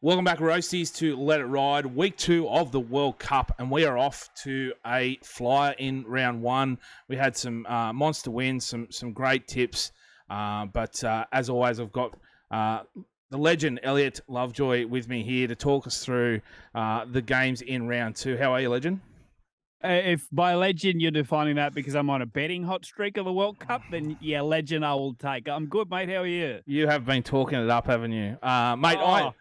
Welcome back, Roasties, to Let It Ride, week 2 of the World Cup, and we are off to a flyer in round 1. We had some monster wins, some great tips, but as always, I've got the legend, Elliot Lovejoy, with me here to talk us through the games in round 2. How are you, legend? If by legend you're defining that because I'm on a betting hot streak of the World Cup, then yeah, legend I will take. I'm good, mate. How are you? You have been talking it up, haven't you? Mate, Oh.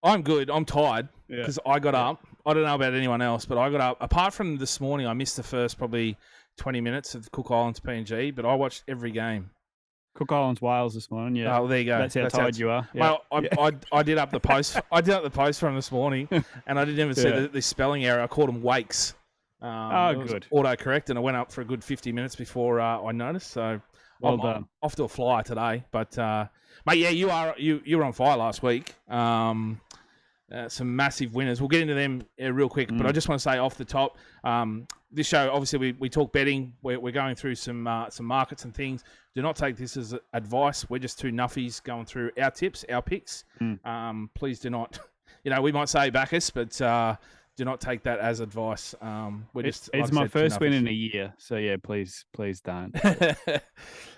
I'm good. I'm tired because I got up. I don't know about anyone else, but I got up. Apart from this morning, I missed the first probably 20 minutes of Cook Islands PNG, but I watched every game. Cook Islands, Wales this morning. Yeah. Oh, there you go. That's how tired you are. Well, I did up the post. I did up the post from this morning, and I didn't even see the spelling error. I called them Wakes. Good. Autocorrect, and I went up for a good 50 minutes before I noticed. So well done. I'm off to a flyer today, but mate, yeah, you were on fire last week. Some massive winners. We'll get into them real quick, but I just want to say off the top, this show, obviously, we talk betting. We're going through some markets and things. Do not take this as advice. We're just two nuffies going through our tips, our picks. Please do not, we might say back us, but do not take that as advice. It's my first win in a year, so yeah, please don't.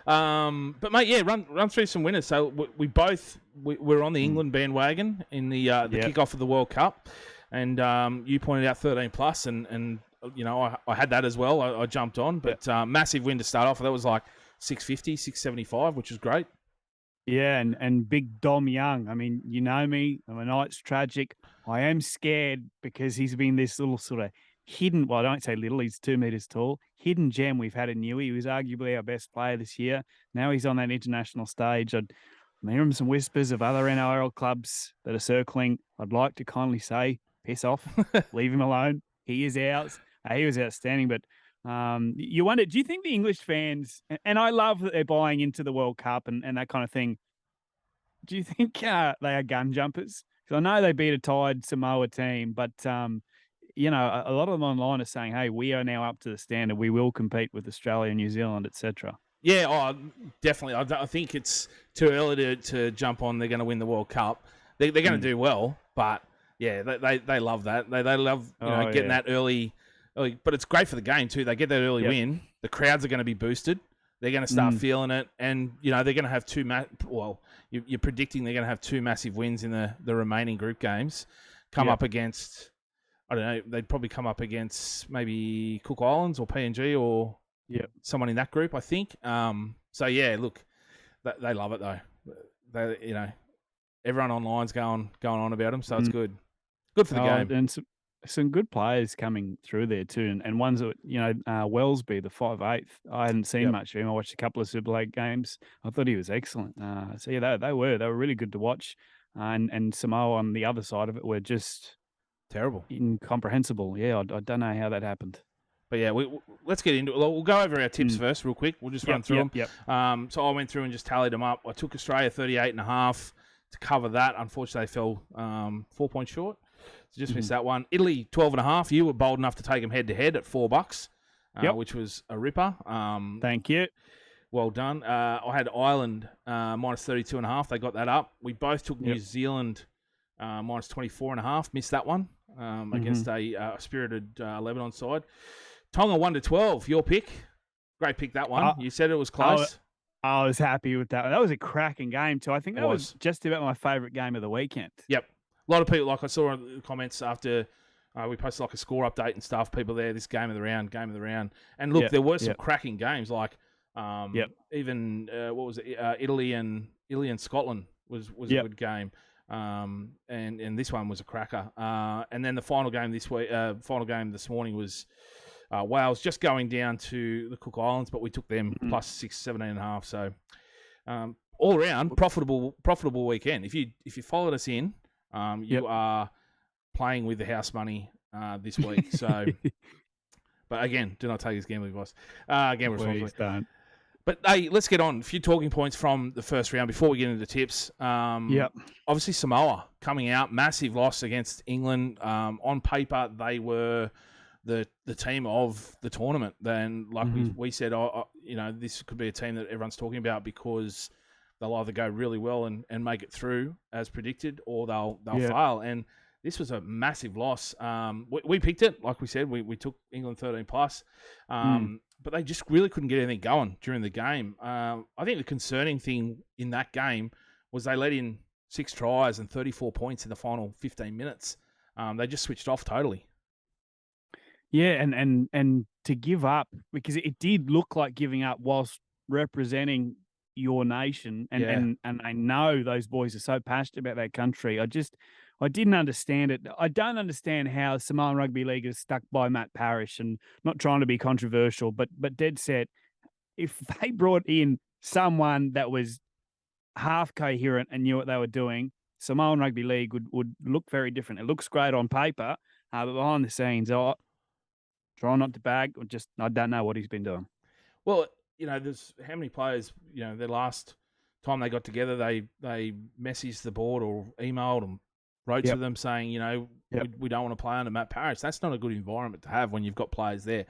But mate, yeah, run through some winners. So we're on the England bandwagon in the kickoff of the World Cup, and you pointed out 13 plus, and I had that as well. I jumped on, but massive win to start off. That was like 650, 675, which is great. Yeah, and big Dom Young. I mean, you know me. I know it's tragic. I am scared because he's been this little sort of hidden, well, I don't say little, he's 2 meters tall, hidden gem we've had in Newey. He was arguably our best player this year. Now he's on that international stage. I'm hearing some whispers of other NRL clubs that are circling. I'd like to kindly say, piss off, leave him alone. He is ours. He was outstanding, but you wonder, do you think the English fans, and I love that they're buying into the World Cup and that kind of thing, do you think they are gun jumpers? Because I know they beat a tied Samoa team, but, a lot of them online are saying, hey, we are now up to the standard. We will compete with Australia, New Zealand, etc. Yeah, definitely. I think it's too early to jump on they're going to win the World Cup. They're going to do well, but, yeah, they love that. They love getting that early, but it's great for the game too. They get that early win. The crowds are going to be boosted. They're going to start feeling it, and they're going to have you're predicting they're going to have 2 massive wins in the remaining group games. Come up against, I don't know, they'd probably come up against maybe Cook Islands or PNG or someone in that group, I think. So yeah, look, they love it though. They, everyone online's going on about them, so it's good. Good for the game. And some good players coming through there too, and ones that Wellesby, the 5'8". I hadn't seen much of him. I watched a couple of Super League games. I thought he was excellent. So yeah, they were really good to watch, and Samoa on the other side of it were just terrible, incomprehensible. Yeah, I don't know how that happened. But yeah, let's get into it. We'll go over our tips first, real quick. We'll just run through them. So I went through and just tallied them up. I took Australia 38.5 to cover that. Unfortunately, they fell 4 points short. So just missed that one. Italy 12.5. You were bold enough to take them head to head at $4, which was a ripper. Thank you. Well done. I had Ireland minus 32.5. They got that up. We both took New Zealand minus 24.5. Missed that one against a spirited Lebanon side. Tonga 1-12. Your pick. Great pick, that one. You said it was close. I was happy with that. That was a cracking game too. I think that was just about my favourite game of the weekend. Yep. A lot of people, like I saw in the comments after we posted like a score update and stuff, people there, this game of the round. And look, there were some cracking games, like even, what was it, Italy and Scotland was a good game. And this one was a cracker. And then the final game this morning was Wales, just going down to the Cook Islands, but we took them plus 17.5. So all around profitable weekend. If you followed us in, you are playing with the house money this week. So, but again, do not take this gambling advice. Gamble responsibly. But hey, let's get on. A few talking points from the first round before we get into the tips. Obviously, Samoa coming out, massive loss against England. On paper, they were the team of the tournament. Then, like we said, this could be a team that everyone's talking about because they'll either go really well and make it through as predicted, or they'll fail. And this was a massive loss. We picked it, like we said, we took England 13 plus, but they just really couldn't get anything going during the game. I think the concerning thing in that game was they let in 6 tries and 34 points in the final 15 minutes. They just switched off totally. Yeah, and to give up, because it did look like giving up whilst representing your nation, and I know those boys are so passionate about their country. I didn't understand it. I don't understand how Samoan Rugby League is stuck by Matt Parrish, and not trying to be controversial, but dead set. If they brought in someone that was half coherent and knew what they were doing, Samoan Rugby League would look very different. It looks great on paper, but behind the scenes, try not to bag, or just I don't know what he's been doing. Well, there's how many players, the last time they got together, they messaged the board or emailed and wrote to them saying, we don't want to play under Matt Parrish. That's not a good environment to have when you've got players there.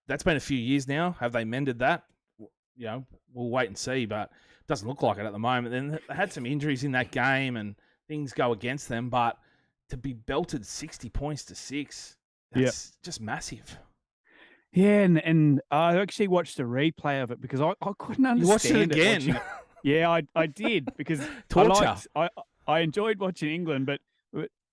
That's been a few years now. Have they mended that? We'll wait and see, but it doesn't look like it at the moment. Then they had some injuries in that game and things go against them, but to be belted 60 points to 6, that's just massive. Yeah, and I actually watched a replay of it because I couldn't understand. You watched it again? Yeah, I did, because torture. I enjoyed watching England, but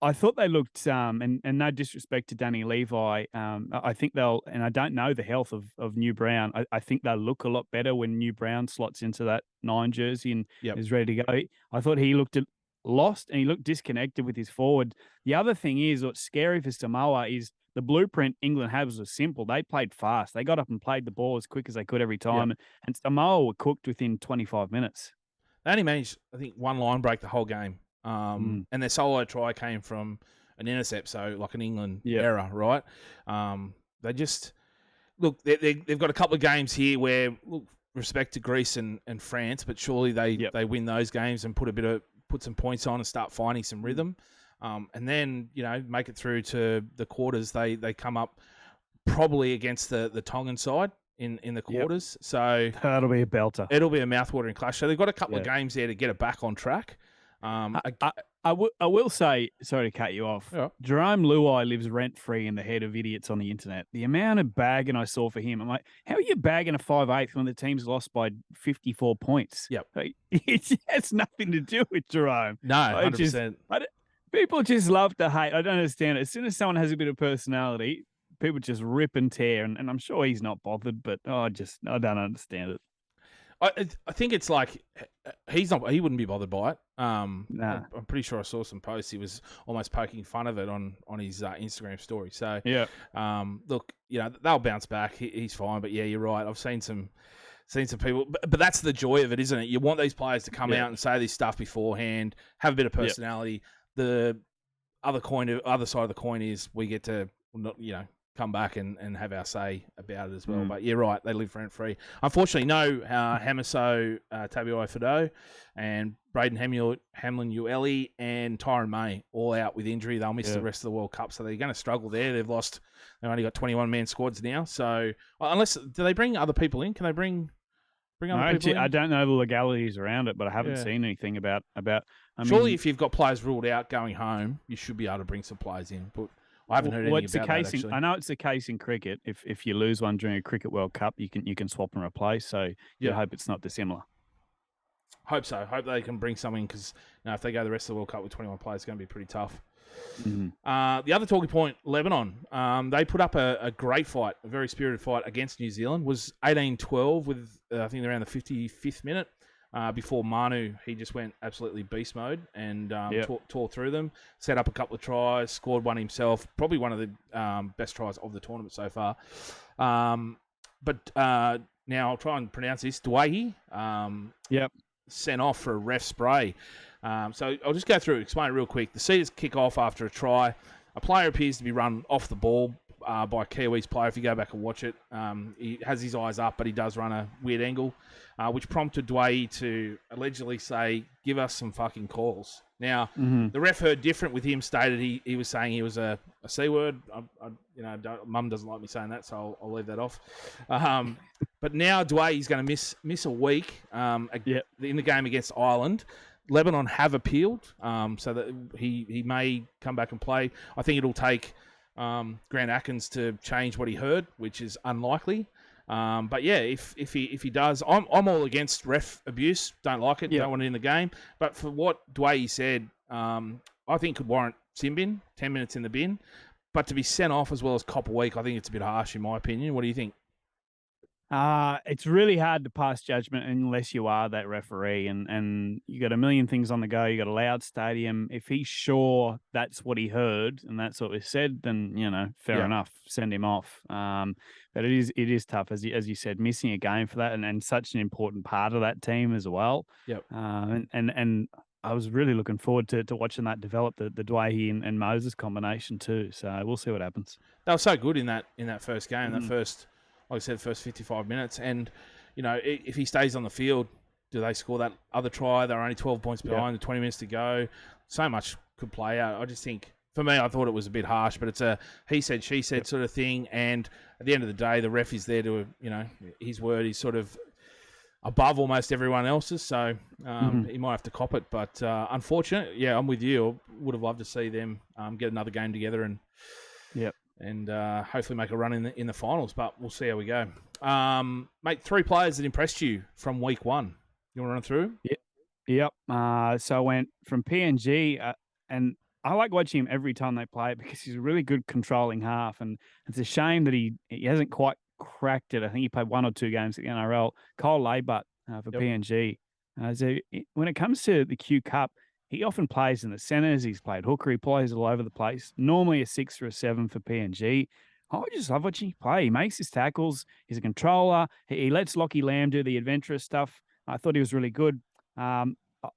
I thought they looked, and no disrespect to Danny Levi, I think they'll, and I don't know the health of New Brown. I think they'll look a lot better when New Brown slots into that 9 jersey and is ready to go. I thought he looked lost and he looked disconnected with his forward. The other thing is, what's scary for Samoa is the blueprint England had was simple. They played fast. They got up and played the ball as quick as they could every time, and Samoa were cooked within 25 minutes. They only managed, I think, 1 line break the whole game. And their solo try came from an intercept, so like an England error, right? They just look. They've got a couple of games here where, look, respect to Greece and France, but surely they win those games and put some points on and start finding some rhythm, and then make it through to the quarters. They come up probably against the Tongan side in the quarters, so that'll be a belter. It'll be a mouthwatering clash. So they've got a couple of games there to get it back on track. I will say, sorry to cut you off, Jerome Luai lives rent-free in the head of idiots on the internet. The amount of bagging I saw for him, I'm like, how are you bagging a 5/8 when the team's lost by 54 points? Yep. It has nothing to do with Jerome. No, 100%. People just love to hate. I don't understand it. As soon as someone has a bit of personality, people just rip and tear, and I'm sure he's not bothered, but I don't understand it. I think it's like he wouldn't be bothered by it. Nah. I'm pretty sure I saw some posts. He was almost poking fun of it on his Instagram story. So look, they'll bounce back. He's fine. But yeah, you're right. I've seen some people, but that's the joy of it, isn't it? You want these players to come out and say this stuff beforehand, have a bit of personality. The other side of the coin is we get to come back and have our say about it as well. But you're right, they live rent-free. Unfortunately, no Hamiso Tabuai-Fidow and Braden Hamlin-Uele and Tyron May all out with injury. They'll miss the rest of the World Cup, so they're going to struggle there. They've only got 21-man squads now. So do they bring other people in? Can they bring other people in? I don't know the legalities around it, but I haven't seen anything about. Surely, if you've got players ruled out going home, you should be able to bring some players in. But I haven't heard anything about that, actually. I know it's the case in cricket. If you lose one during a Cricket World Cup, you can swap and replace. So you hope it's not dissimilar. Hope so. Hope they can bring something, because if they go the rest of the World Cup with 21 players, it's going to be pretty tough. The other talking point, Lebanon. They put up a great fight, a very spirited fight against New Zealand. Was 18-12 with, I think, around the 55th minute. Before Manu, he just went absolutely beast mode and tore through them, set up a couple of tries, scored one himself, probably one of the best tries of the tournament so far. But now I'll try and pronounce this, Dwayne, sent off for a ref spray. So I'll just go through it, explain it real quick. The Cedars kick off after a try. A player appears to be run off the ball by a Kiwis player. If you go back and watch it, he has his eyes up, but he does run a weird angle, which prompted Dwayne to allegedly say, "Give us some fucking calls." Now, the ref heard different with him, stated he was saying he was a C word. Mum doesn't like me saying that, so I'll leave that off. But now Douay is going to miss a week in the game against Ireland. Lebanon have appealed, so that he may come back and play. I think it'll take Grant Atkins to change what he heard, which is unlikely. But yeah, if he does, I'm all against ref abuse. Don't like it. Don't want it in the game. But for what Douay said, I think could warrant sin bin, 10 minutes in the bin. But to be sent off as well as cop a week, I think it's a bit harsh in my opinion. What do you think? It's really hard to pass judgment unless you are that referee, and you got a million things on the go. You got a loud stadium. If he's sure that's what he heard and that's what was said, then fair enough, send him off. But it is tough, as you said, missing a game for that, and such an important part of that team as well. Yep. And I was really looking forward to watching that develop, the Douay and Moses combination too. So we'll see what happens. They were so good in that first game, that first. Like I said, first 55 minutes. And, if he stays on the field, do they score that other try? They're only 12 points behind, with 20 minutes to go. So much could play out. I just think, for me, I thought it was a bit harsh, but it's a he said, she said sort of thing. And at the end of the day, the ref is there to, his word is sort of above almost everyone else's. So he might have to cop it. But unfortunate, I'm with you. I would have loved to see them get another game together and hopefully make a run in the finals, but we'll see how we go. Mate, 3 players that impressed you from week 1. You want to run through? Yep. So I went from PNG, and I like watching him every time they play because he's a really good controlling half, and it's a shame that he hasn't quite cracked it. I think he played 1 or 2 games at the NRL. Cole Laybutt for PNG. So when it comes to the Q Cup, he often plays in the centres. He's played hooker. He plays all over the place. Normally a 6 or a 7 for PNG. I just love watching him play. He makes his tackles. He's a controller. He lets Lockie Lamb do the adventurous stuff. I thought he was really good. I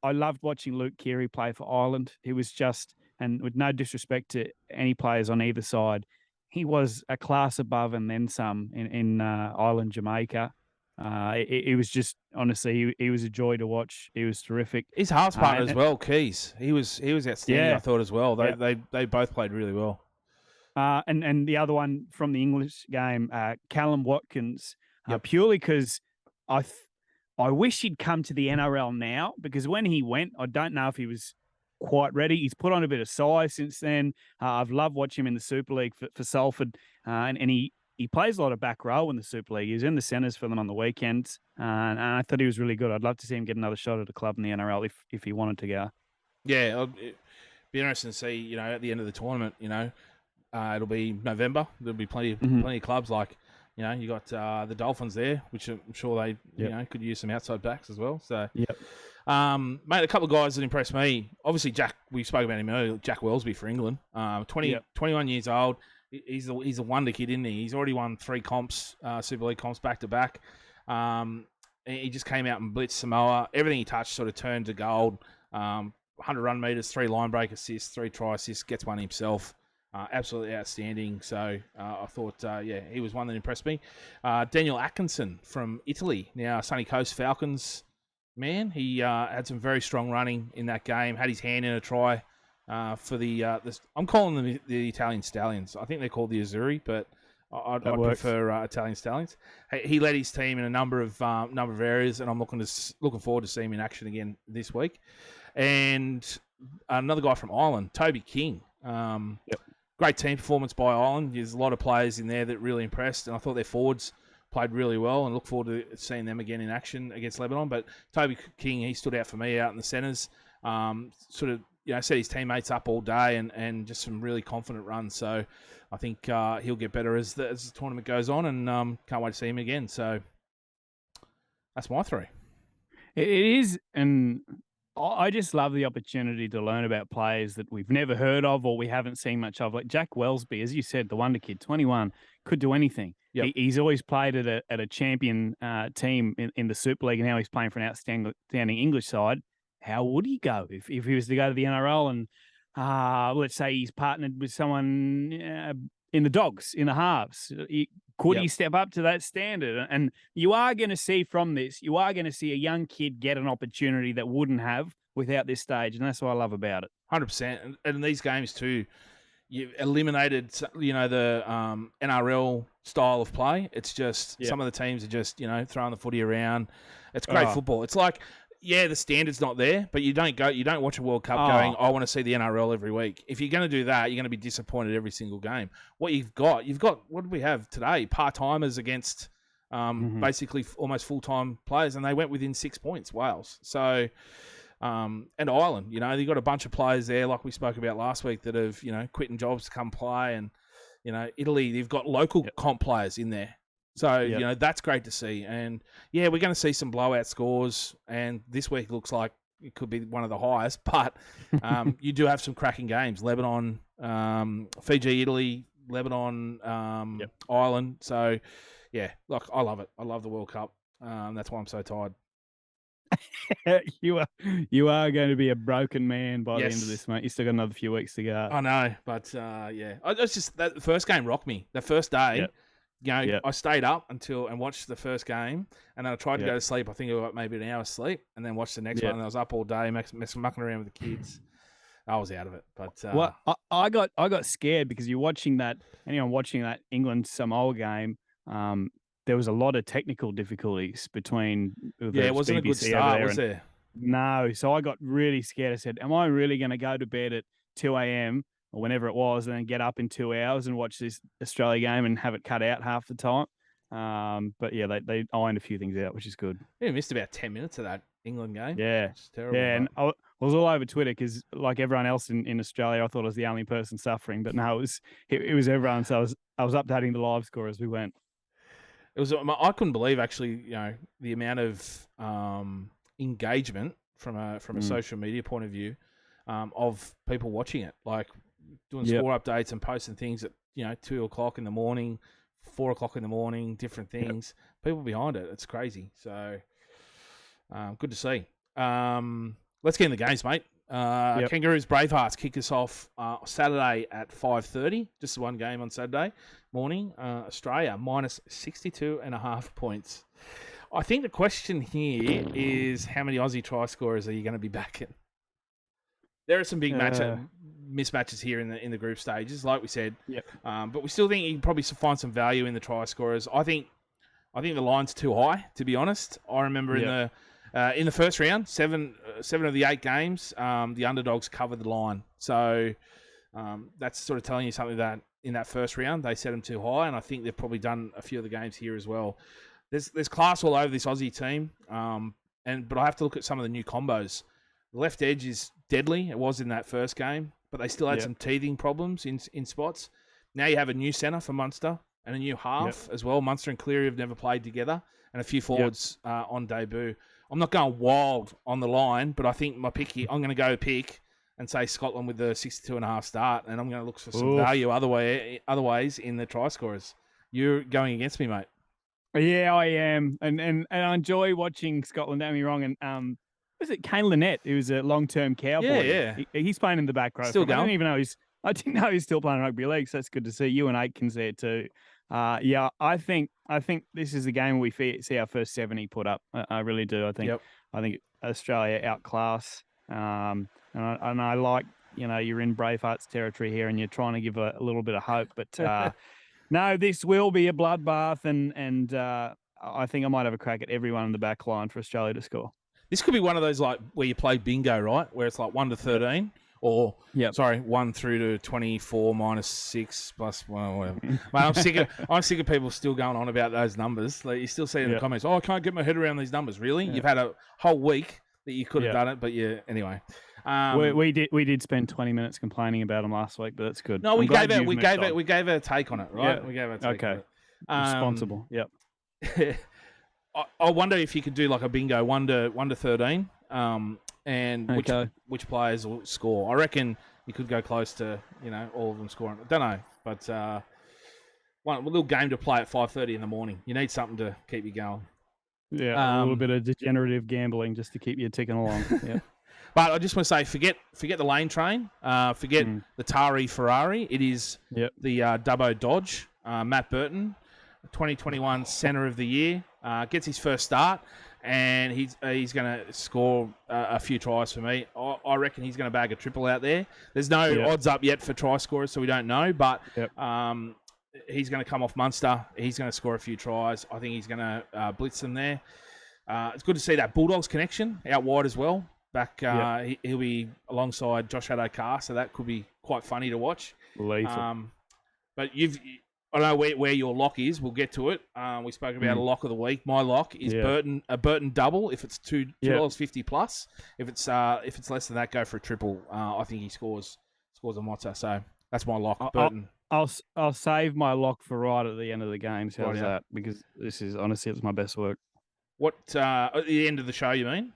loved watching Luke Keary play for Ireland. He was just, and with no disrespect to any players on either side, he was a class above and then some in Ireland, Jamaica. It was just, honestly, he was a joy to watch. He was terrific. His halves partner as well, Keys. He was outstanding, I thought, as well. They both played really well. And the other one from the English game, Callum Watkins, purely because I wish he'd come to the NRL now, because when he went, I don't know if he was quite ready. He's put on a bit of size since then. I've loved watching him in the Super League for Salford, and he plays a lot of back row in the Super League. He's in the centres for them on the weekends, and I thought he was really good. I'd love to see him get another shot at a club in the NRL if he wanted to go. Yeah, it'd be interesting to see, at the end of the tournament, it'll be November. There'll be plenty of clubs like, you got the Dolphins there, which I'm sure they, could use some outside backs as well. So, mate, a couple of guys that impressed me. Obviously, Jack, we spoke about him earlier, Jack Wellesby for England. 21 years old. He's a wonder kid, isn't he? He's already won 3 comps, Super League comps back to back. He just came out and blitzed Samoa. Everything he touched sort of turned to gold. 100 run meters, 3 line break assists, 3 try assists, gets one himself. Absolutely outstanding. So I thought, he was one that impressed me. Daniel Atkinson from Italy, now Sunny Coast Falcons man. He had some very strong running in that game. Had his hand in a try for the I'm calling them the Italian Stallions. I think they're called the Azzurri, but I'd prefer Italian Stallions. He led his team in a number of areas, and I'm looking forward to seeing him in action again this week. And another guy from Ireland, Toby King. Great team performance by Ireland. There's a lot of players in there that really impressed, and I thought their forwards played really well, and look forward to seeing them again in action against Lebanon. But Toby King, he stood out for me out in the centres. Sort of, set his teammates up all day and just some really confident runs. So I think he'll get better as the tournament goes on, and can't wait to see him again. So that's my 3. It is, and I just love the opportunity to learn about players that we've never heard of or we haven't seen much of. Like Jack Wellesby, as you said, the wonder kid, 21, could do anything. Yep. He's always played at a champion team in the Super League, and now he's playing for an outstanding English side. How would he go if he was to go to the NRL and let's say he's partnered with someone in the Dogs, in the halves? Could he step up to that standard? And you are going to see from this, you are going to see a young kid get an opportunity that wouldn't have without this stage, and that's what I love about it. 100%. And these games too, you've eliminated, the NRL style of play. It's just some of the teams are just, throwing the footy around. It's great football. It's like, the standard's not there, but you don't watch a World Cup going, I want to see the NRL every week. If you're going to do that, you're going to be disappointed every single game. What you've got, what did we have today? Part-timers against basically almost full-time players, and they went within 6 points, Wales. So, and Ireland, you've got a bunch of players there, like we spoke about last week, that have, quitting jobs to come play. And, Italy, you've got local comp players in there. So, that's great to see. And, we're going to see some blowout scores. And this week looks like it could be one of the highest. But you do have some cracking games. Lebanon, Fiji, Italy, Lebanon, Ireland. So, look, I love it. I love the World Cup. That's why I'm so tired. You are going to be a broken man by the end of this, mate. You still got another few weeks to go. I know, but it's just that the first game rocked me. The first day, I stayed up and watched the first game, and then I tried to go to sleep. I think I got maybe an hour's sleep, and then watched the next one. And I was up all day, mucking around with the kids. I was out of it, but I got scared because you're watching that. Anyone watching that England Samoa game? There was a lot of technical difficulties between. It wasn't a good start, was there? No, so I got really scared. I said, "Am I really going to go to bed at 2 a.m. or whenever it was, and then get up in 2 hours and watch this Australia game and have it cut out half the time?" But they ironed a few things out, which is good. We missed about 10 minutes of that England game. Yeah, it's terrible. Yeah, and I was all over Twitter because, like everyone else in Australia, I thought I was the only person suffering, but no, it was everyone. So I was updating the live score as we went. I couldn't believe actually, the amount of engagement from a social media point of view of people watching it, like doing score updates and posting things at 2 o'clock in the morning, 4 o'clock in the morning, different things. People behind it, it's crazy. So good to see. Let's get in the games, mate. Kangaroos Bravehearts kick us off Saturday at 5:30. Just one game on Saturday morning. Australia minus 62.5 points. I think the question here is how many Aussie try scorers are you going to be backing? There are some big mismatches here in the group stages, like we said. But we still think you can probably find some value in the try scorers. I think the line's too high, to be honest. I remember in the first round, seven of the 8 games, the underdogs covered the line. So that's sort of telling you something that in that first round, they set them too high, and I think they've probably done a few of the games here as well. There's class all over this Aussie team, but I have to look at some of the new combos. The left edge is deadly. It was in that first game, but they still had some teething problems in spots. Now you have a new centre for Munster and a new half as well. Munster and Cleary have never played together, and a few forwards on debut. I'm not going wild on the line, but I think my pick here, I'm going to go pick and say Scotland with the 62.5 start, and I'm going to look for some value other ways in the try scorers. You're going against me, mate. Yeah, I am, and I enjoy watching Scotland. Don't get me wrong. And was it Kane Lynette, who was a long-term Cowboy? Yeah. He's playing in the back row. Still going. I didn't know he's still playing rugby league. So that's good to see. You and Aitken's there too. I think this is the game where we see our first 70 put up. I really do. I think Australia outclass. And I like, you're in Bravehearts territory here, and you're trying to give a little bit of hope. But no, this will be a bloodbath, and I think I might have a crack at everyone in the back line for Australia to score. This could be one of those like where you play bingo, right? Where it's like 1 to 13. Or 1 through to 24 minus 6 plus whatever. Mate, I'm sick of people still going on about those numbers. Like you still see in the comments, I can't get my head around these numbers. Really? You've had a whole week that you could have done it, but anyway. We did spend 20 minutes complaining about them last week, but that's good. No, we gave a take on it, right? Yeah. We gave a take on it. Responsible. Yep. I wonder if you could do like a bingo 1 to 13. And which players will score. I reckon you could go close to, all of them scoring. I don't know, but one little game to play at 5:30 in the morning. You need something to keep you going. Yeah, a little bit of degenerative gambling just to keep you ticking along. Yeah. But I just want to say, forget the lane train. Forget the Tari Ferrari. It is the Dubbo Dodge. Matt Burton, 2021 Centre of the Year, gets his first start. and he's going to score a few tries for me. I reckon he's going to bag a triple out there. There's no odds up yet for try scorers, so we don't know, but he's going to come off Munster. He's going to score a few tries. I think he's going to blitz them there. It's good to see that Bulldogs connection out wide as well. Back, he'll be alongside Josh Addo-Carr, so that could be quite funny to watch. But I don't know where your lock is. We'll get to it. We spoke about a lock of the week. My lock is a Burton double. If it's $2.50 plus, if it's less than that, go for a triple. I think he scores a mozza. So that's my lock, Burton. I'll save my lock for right at the end of the game. So how's that? Because this is honestly it's my best work. What at the end of the show? You mean?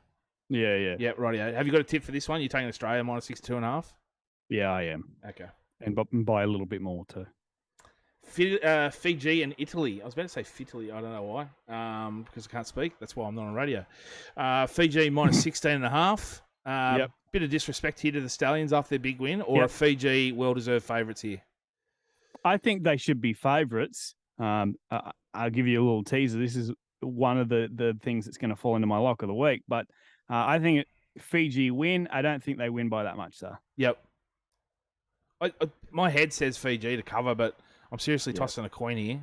Yeah. Yeah, rightio. Have you got a tip for this one? You're taking Australia minus 62.5. Yeah, I am. Okay. And buy a little bit more too. Fiji and Italy. I was about to say Fitaly. I don't know why. Because I can't speak. That's why I'm not on radio. Fiji minus 16.5. Bit of disrespect here to the Stallions after their big win, or are Fiji well-deserved favourites here? I think they should be favourites. I'll give you a little teaser. This is one of the things that's going to fall into my lock of the week. But I think Fiji win. I don't think they win by that much, though. Yep. My head says Fiji to cover, but I'm seriously tossing a coin here.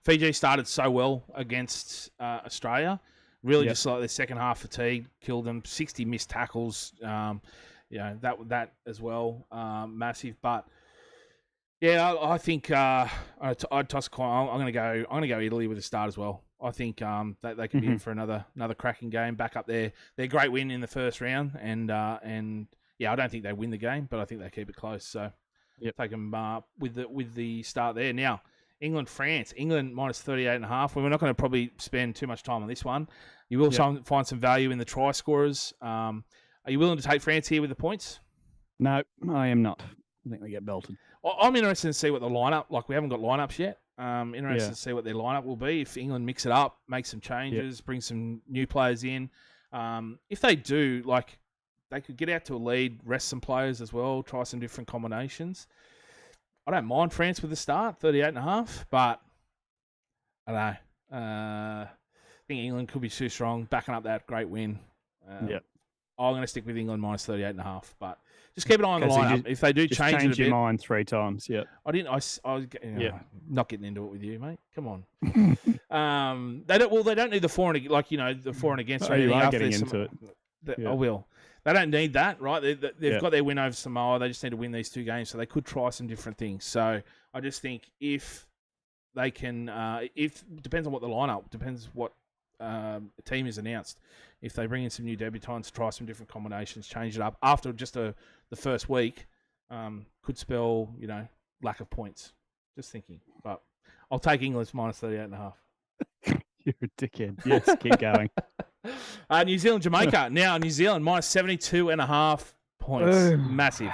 Fiji started so well against Australia. Really just like their second half fatigue killed them. 60 missed tackles. That as well. Massive. But yeah, I think I'd toss a coin. I'm gonna go Italy with a start as well. I think that they can be in for another cracking game. Back up their great win in the first round, and I don't think they win the game, but I think they keep it close. So take them with the start there. Now England France minus 38.5. We're not going to probably spend too much time on this one. You will find some value in the try scorers. Are you willing to take France here with the points? No, I am not. I think they get belted. I'm interested to see what the lineup. Like we haven't got lineups yet. Interested to see what their lineup will be. If England mix it up, make some changes, bring some new players in. If they do, like they could get out to a lead, rest some players as well, try some different combinations. I don't mind France with the start, 38.5, but I don't know. I think England could be too strong, backing up that great win. I'm going to stick with England minus 38.5, but just keep an eye on the lineup. If they do change it a bit, your mind 3 times. Yeah, I didn't. I was not getting into it with you, mate. Come on. They don't. Well, they don't need the for and the for and against. You are getting into it. I will. They don't need that, right? They've got their win over Samoa. They just need to win these 2 games, so they could try some different things. So I just think if they can, depends on what the lineup, depends what team is announced. If they bring in some new debutants, try some different combinations, change it up after just the first week, could spell lack of points. Just thinking, but I'll take England's minus 38.5. You're a dickhead. Yes, keep going. New Zealand, Jamaica. Now, New Zealand, minus 72.5 points. Massive.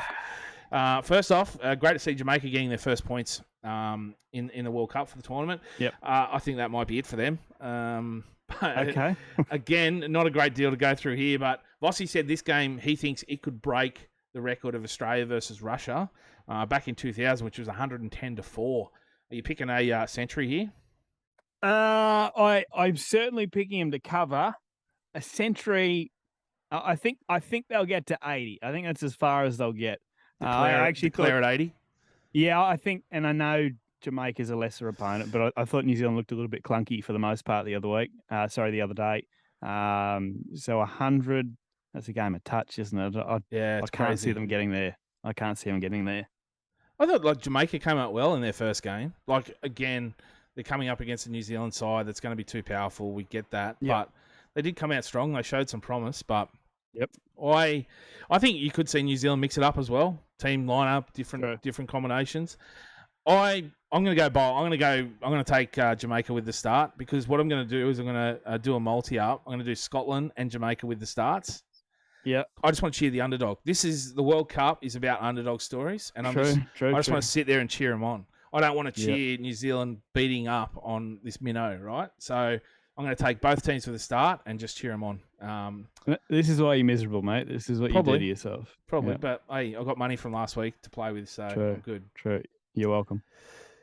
First off, great to see Jamaica getting their first points in the World Cup for the tournament. Yep. I think that might be it for them. Okay. Again, not a great deal to go through here, but Vossi said this game, he thinks it could break the record of Australia versus Russia back in 2000, which was 110-4. Are you picking a century here? I'm certainly picking him to cover a century. I think they'll get to 80. I think that's as far as they'll get. Declare at 80. Yeah, I think, and I know Jamaica's a lesser opponent, but I thought New Zealand looked a little bit clunky for the most part the other day. So 100. That's a game of touch, isn't it? I can't see them getting there. I can't see them getting there. I thought Jamaica came out well in their first game. Again, they're coming up against a New Zealand side that's going to be too powerful. We get that, but they did come out strong. They showed some promise, but I think you could see New Zealand mix it up as well. Team lineup, different combinations. I'm going to take Jamaica with the start, because what I'm going to do is I'm going to do a multi up. I'm going to do Scotland and Jamaica with the starts. Yeah, I just want to cheer the underdog. The World Cup is about underdog stories, and I just want to sit there and cheer them on. I don't want to cheer New Zealand beating up on this minnow, right? So I'm going to take both teams for the start and just cheer them on. This is why you're miserable, mate. This is what you do to yourself. Probably, but hey, I got money from last week to play with, so I'm good. True. You're welcome.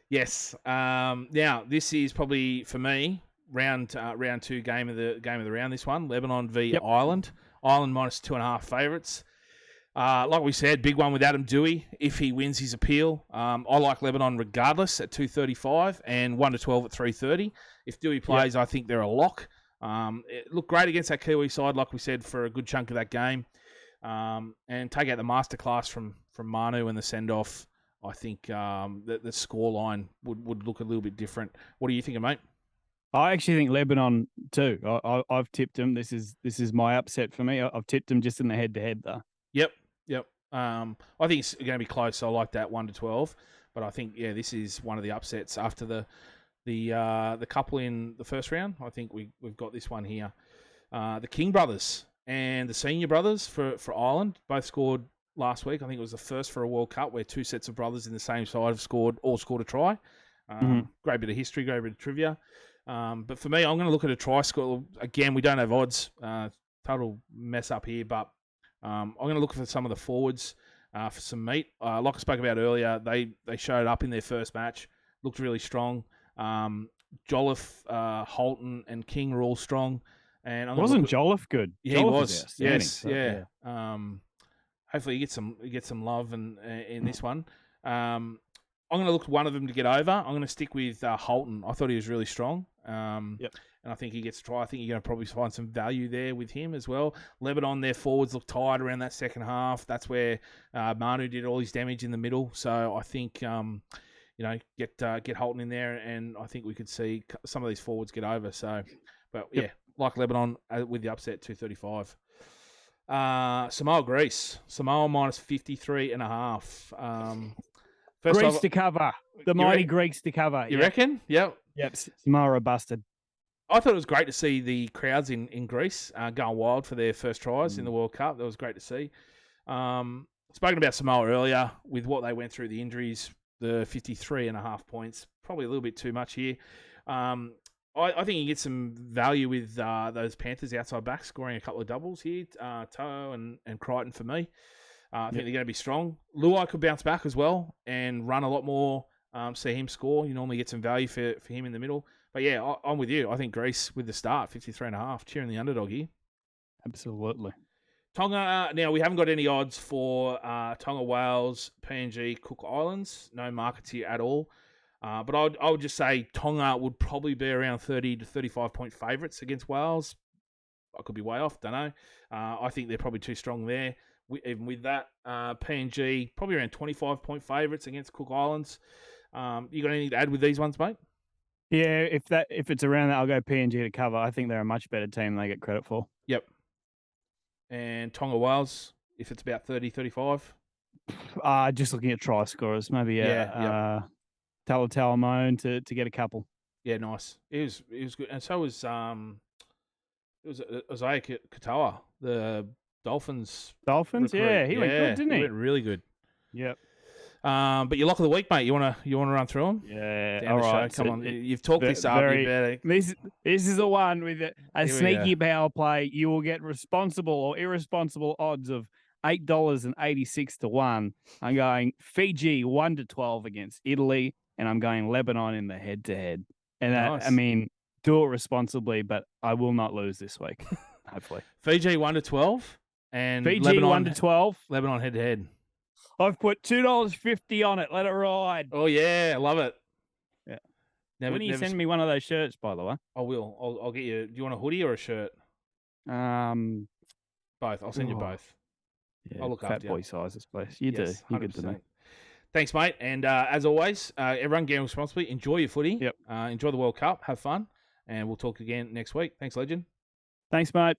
Yes. Now, this is probably, for me, round 2 game of the round. This one, Lebanon v Ireland. Ireland minus 2.5 favourites. Like we said, big one with Adam Dewey if he wins his appeal. I like Lebanon regardless at 2.35 and 1-12 at 3.30. If Dewey plays, I think they're a lock. It looked great against that Kiwi side, like we said, for a good chunk of that game. And take out the masterclass from Manu and the send-off. I think the scoreline would look a little bit different. What do you think, mate? I actually think Lebanon too. I've tipped them. This is my upset for me. I've tipped them just in the head-to-head though. Yep. I think it's going to be close. So I like that 1-12, but I think this is one of the upsets after the couple in the first round. I think we've got this one here. The King brothers and the Senior brothers for Ireland both scored last week. I think it was the first for a World Cup where two sets of brothers in the same side have all scored a try. Great bit of history, great bit of trivia. But for me, I'm going to look at a try score. Again, we don't have odds. Total mess up here, but I'm going to look for some of the forwards for some meat. Like I spoke about earlier, they showed up in their first match, looked really strong. Jolliffe, Holton, and King were all strong. And wasn't Jolliffe good? Yeah, Jolliffe he was. Yes, so, yeah. Hopefully, he gets some love in this one. I'm going to look at one of them to get over. I'm going to stick with Holton. I thought he was really strong. And I think he gets a try. I think you're going to probably find some value there with him as well. Lebanon, their forwards look tired around that second half. That's where Manu did all his damage in the middle. So I think, get Holton in there, and I think we could see some of these forwards get over. So, but like Lebanon with the upset, 2.35. Samoa, Greece. Samoa minus 53.5. Greece to cover. The mighty Greeks to cover. You reckon? Yep. Samoa are busted. I thought it was great to see the crowds in Greece going wild for their first tries in the World Cup. That was great to see. Spoken about Samoa earlier with what they went through, the injuries, the 53.5 points, probably a little bit too much here. I think you get some value with those Panthers outside back scoring a couple of doubles here, To'o and Crichton for me. I think they're going to be strong. Luai could bounce back as well and run a lot more, see him score. You normally get some value for him in the middle. But yeah, I'm with you. I think Greece with the start, 53.5, cheering the underdog here. Absolutely. Tonga, now we haven't got any odds for Tonga, Wales, PNG, Cook Islands. No markets here at all. But I would just say Tonga would probably be around 30 to 35 point favourites against Wales. I could be way off, don't know. I think they're probably too strong there. Even with that, PNG probably around 25 point favourites against Cook Islands. You got anything to add with these ones, mate? Yeah, if it's around that, I'll go PNG to cover. I think they're a much better team than they get credit for. Yep. And Tonga, Wales, if it's about 30, 35? Just looking at try scorers, maybe Talatau to get a couple. Yeah, nice. It was good, and so was Isaiah Katoa, the Dolphins. Dolphins, recruit. Yeah, he went good, didn't he? He went really good. Yep. But your lock of the week, mate. You wanna run through them? Yeah. All right. Come on. You've talked this up. This is the one with a sneaky power play. You will get responsible or irresponsible odds of $8.86 to 1. I'm going Fiji 1-12 against Italy, and I'm going Lebanon in the head-to-head. And nice. I mean, do it responsibly, but I will not lose this week. Hopefully. Fiji 1-12 and Fiji Lebanon 1-12. Lebanon head-to-head. I've put $2.50 on it. Let it ride. Oh yeah, I love it. Yeah. When do you send me one of those shirts, by the way? I will. I'll get you. Do you want a hoodie or a shirt? Both. I'll send you both. Yeah, I'll look fat after boy you. sizes, please. You do. You're good to me. Thanks, mate. And as always, everyone gamble responsibly. Enjoy your footy. Yep. Enjoy the World Cup. Have fun. And we'll talk again next week. Thanks, legend. Thanks, mate.